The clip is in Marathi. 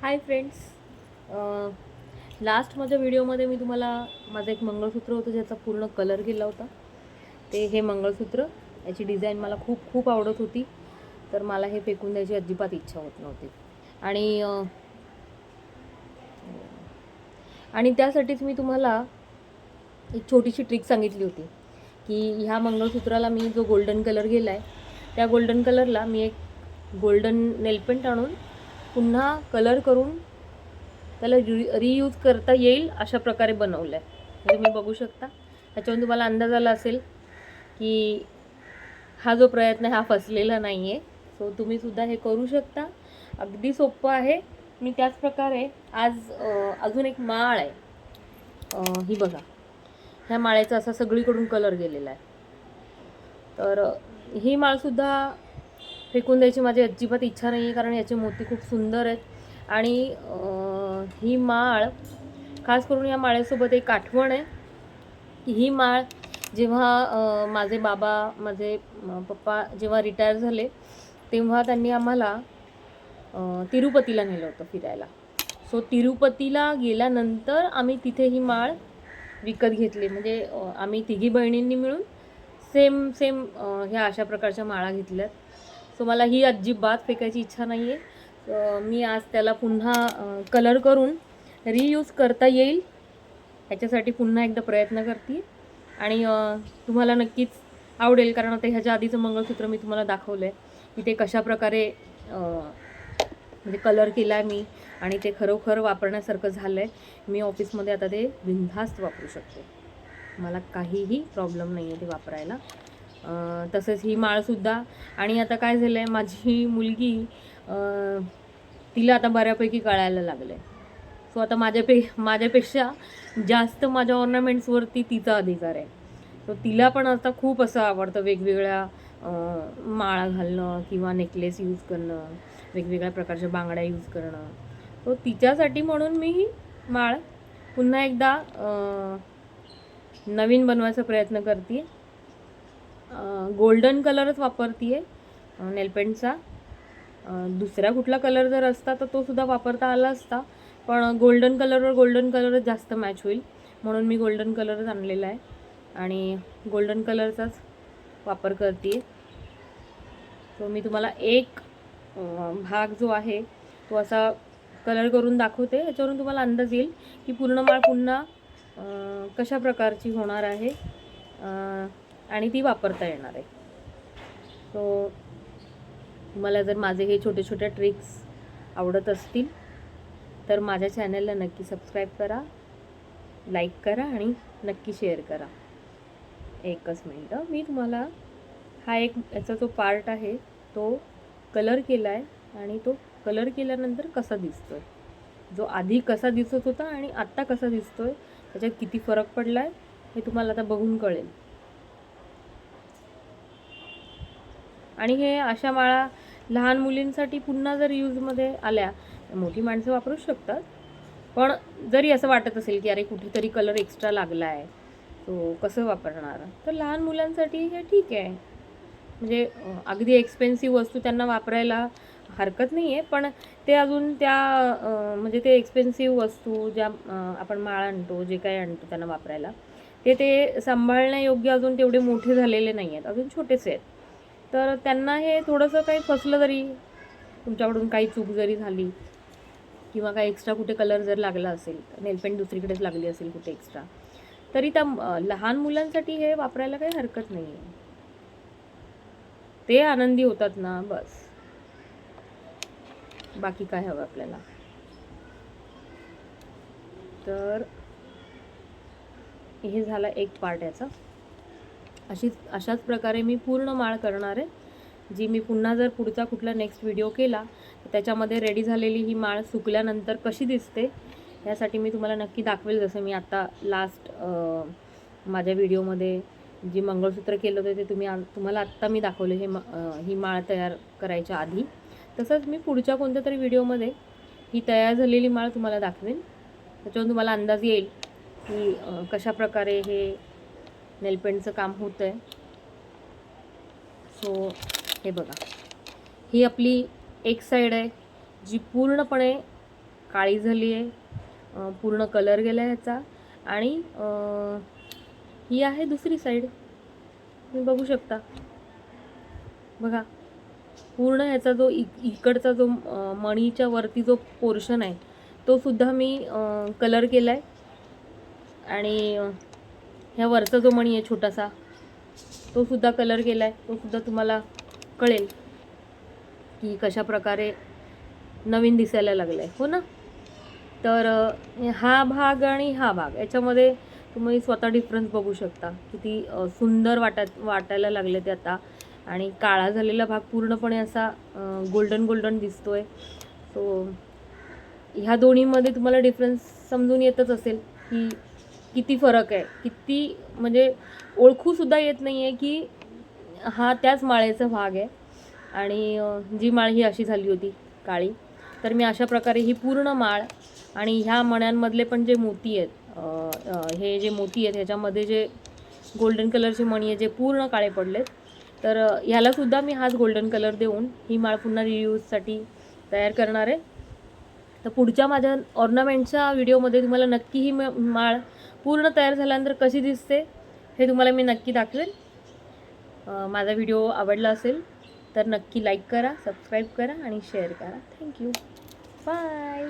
Hi friends. लास्ट माझ्या व्हिडिओमध्ये मी तुम्हाला माझं एक मंगळसूत्र होतं ज्याचा पूर्ण कलर केला होता. ते हे मंगळसूत्र याची डिझाईन मला खूप खूप आवडत होती, तर मला हे फेकून द्यायची अजिबात इच्छा होत नव्हती. आणि आणि त्यासाठीच मी तुम्हाला एक छोटीशी ट्रिक सांगितली होती की ह्या मंगळसूत्राला मी जो गोल्डन कलर केला आहे त्या गोल्डन कलरला मी एक गोल्डन नेलपेंट आणून पुन्हा कलर करून त्याला रियूज करता येईल अशा प्रकारे बनवलं आहे. म्हणजे तुम्ही बघू शकता, ह्याच्यावरून तुम्हाला अंदाज आला असेल की हा जो प्रयत्न हा फसलेला नाही आहे. सो तुम्हीसुद्धा हे करू शकता, अगदी सोपं आहे. मी त्याच प्रकारे आज अजून एक माळ आहे, ही बघा, ह्या माळेचा असा सगळीकडून कलर गेलेला आहे. तर ही माळसुद्धा फेकून द्यायची माझी अजिबात इच्छा नाही आहे, कारण याचे मोती खूप सुंदर आहेत. आणि ही माळ खास करून या माळेसोबत एक आठवण आहे की ही माळ जेव्हा माझे बाबा, माझे पप्पा जेव्हा रिटायर झाले तेव्हा त्यांनी आम्हाला तिरुपतीला नेलं होतं फिरायला. सो तिरुपतीला गेल्यानंतर आम्ही तिथे ही माळ विकत घेतली. म्हणजे आम्ही तिघी बहिणींनी मिळून सेम सेम ह्या अशा प्रकारच्या माळा घेतल्यात. सो मला ही अजिबात फेकायची इच्छा नाही आहे. मी आज त्याला पुन्हा कलर करून रियूज करता येईल ह्याच्यासाठी पुन्हा एकदा प्रयत्न करते. आणि तुम्हाला नक्कीच आवडेल, कारण आता ह्याच्या आधीचं मंगळसूत्र मी तुम्हाला दाखवलं आहे की ते कशाप्रकारे म्हणजे कलर केला आहे मी, आणि ते खरोखर वापरण्यासारखं झालं आहे. मी ऑफिसमध्ये आता ते बिनधास्त वापरू शकते, मला काहीही प्रॉब्लेम नाही आहे ते वापरायला. तसंच ही माळसुद्धा. आणि आता काय झालं आहे, माझी मुलगी तिला आता बऱ्यापैकी कळायला लागलं आहे. सो आता माझ्यापेक्षा जास्त माझ्या ऑर्नामेंट्सवरती तिचा अधिकार आहे. सो तिला पण आता खूप असं आवडतं वेगवेगळ्या माळा घालणं किंवा नेकलेस यूज करणं, वेगवेगळ्या प्रकारच्या बांगड्या यूज करणं. तो तिच्यासाठी म्हणून मी ही माळ पुन्हा एकदा नवीन बनवायचा प्रयत्न करते. गोल्डन कलरच वापरते आहे नेलपेंटचा. दुसरा कुठला कलर जर असता तर तो सुद्धा वापरता आला असता, पण गोल्डन कलरवर गोल्डन कलरच जास्त मॅच होईल म्हणून मी गोल्डन कलरच आणलेला आहे आणि गोल्डन कलरचाच वापर करते. तो मी तुम्हाला एक भाग जो आहे तो असा कलर करून दाखवते, याच्यावरून तुम्हाला अंदाज येईल की पूर्ण माळ पुन्हा कशा प्रकारची होणार आहे आणि ती वापरता येणार आहे. सो तुम्हाला जर माझे हे छोटे छोटे ट्रिक्स आवडत असतील तर माझ्या चॅनलला नक्की सबस्क्राईब करा, लाईक करा आणि नक्की शेअर करा. एकच मिनटं, मी तुम्हाला हा एक याचा जो पार्ट आहे तो कलर केला आहे आणि तो कलर केल्यानंतर कसा दिसतो आहे, जो आधी कसा दिसत होता आणि आत्ता कसा दिसतो आहे त्याच्यात किती फरक पडला आहे हे तुम्हाला आता बघून कळेल. आणि हे अशा माळा लहान मुलींसाठी पुन्हा जर यूजमध्ये आल्या, मोठी माणसं वापरू शकतात, पण जरी असं वाटत असेल की अरे कुठेतरी कलर एक्स्ट्रा लागला आहे तो कसं वापरणार, तर लहान मुलांसाठी हे ठीक आहे. म्हणजे अगदी एक्सपेन्सिव्ह वस्तू त्यांना वापरायला हरकत नाही आहे, पण ते अजून त्या म्हणजे ते एक्सपेन्सिव्ह वस्तू ज्या आपण माळ आणतो, जे काही आणतो त्यांना वापरायला, ते सांभाळण्यायोग्य अजून तेवढे मोठे झालेले नाही आहेत, अजून छोटेसे आहेत. तर त्यांना हे थोडंसं काही फसलं जरी, तुमच्याकडून काही चूक जरी झाली किंवा काही एक्स्ट्रा कुठे कलर जर लागला असेल, नेलपेंट दुसरीकडेच लागली असेल कुठे एक्स्ट्रा, तरी त्या लहान मुलांसाठी हे वापरायला काही हरकत नाही आहे. ते आनंदी होतात ना, बस, बाकी काय हवं आपल्याला. तर हे झालं एक पार्ट याचा. अशाच प्रकारे मी पूर्ण माळ करणार आहे, जी मी पुन्हा जर पुढचा कुठला नेक्स्ट व्हिडिओ केला तर त्याच्यामध्ये रेडी झालेली ही माळ सुकल्यानंतर कशी दिसते यासाठी मी तुम्हाला नक्की दाखवेल. जसं मी आता लास्ट माझ्या व्हिडिओमध्ये जी मंगळसूत्र केलं होतं ते तुम्हाला आत्ता मी दाखवले ही माळ तयार करायच्या आधी. तसंच मी पुढच्या कोणत्या तरी व्हिडिओमध्ये ही तयार झालेली माळ तुम्हाला दाखवेन, त्याच्यावरून तुम्हाला अंदाज येईल की कशा प्रकारे हे नेलपेंटचं काम होतं आहे. सो हे बघा, ही आपली एक साईड आहे जी पूर्णपणे काळी झाली आहे, पूर्ण कलर गेला आहे ह्याचा. आणि ही आहे दुसरी साईड, तुम्ही बघू शकता. बघा, पूर्ण ह्याचा जो इकडचा जो मणीच्या वरती जो पोर्शन आहे तो सुद्धा मी कलर केला आहे. आणि ह्या वरचा जो मणी आहे छोटासा तो सुद्धा कलर केला आहे. तो सुद्धा तुम्हाला कळेल की कशा प्रकारे नवीन दिसायला लागलं आहे, हो ना. तर हा भाग आणि हा भाग याच्यामध्ये तुम्ही स्वतः डिफरन्स बघू शकता, किती सुंदर वाटायला लागले ते आता. आणि काळा झालेला भाग पूर्णपणे असा गोल्डन गोल्डन दिसतोय. सो ह्या दोन्हीमध्ये तुम्हाला डिफरन्स समजून येतच असेल की किती फरक आहे. किती म्हणजे ओळखूसुद्धा येत नाही आहे की हा त्याच माळेचा भाग आहे. आणि जी माळ ही अशी झाली होती काळी, तर मी अशा प्रकारे ही पूर्ण माळ आणि ह्या मण्यांमधले पण जे मोती आहेत, हे जे मोती आहेत ह्याच्यामध्ये जे गोल्डन कलरचे मणी आहे जे पूर्ण काळे पडलेत, तर ह्यालासुद्धा मी हाच गोल्डन कलर देऊन ही माळ पुन्हा रियूजसाठी तयार करणार आहे. तर पुढच्या माझ्या ऑर्नामेंटच्या व्हिडिओमध्ये तुम्हाला नक्की ही माळ पूर्ण तयार झाल्यानंतर कशी दिसते हे तुम्हाला मी नक्की दाखवेन. माझा व्हिडिओ आवडला असेल तर नक्की लाईक करा, सबस्क्राईब करा आणि शेअर करा. थँक्यू. बाय.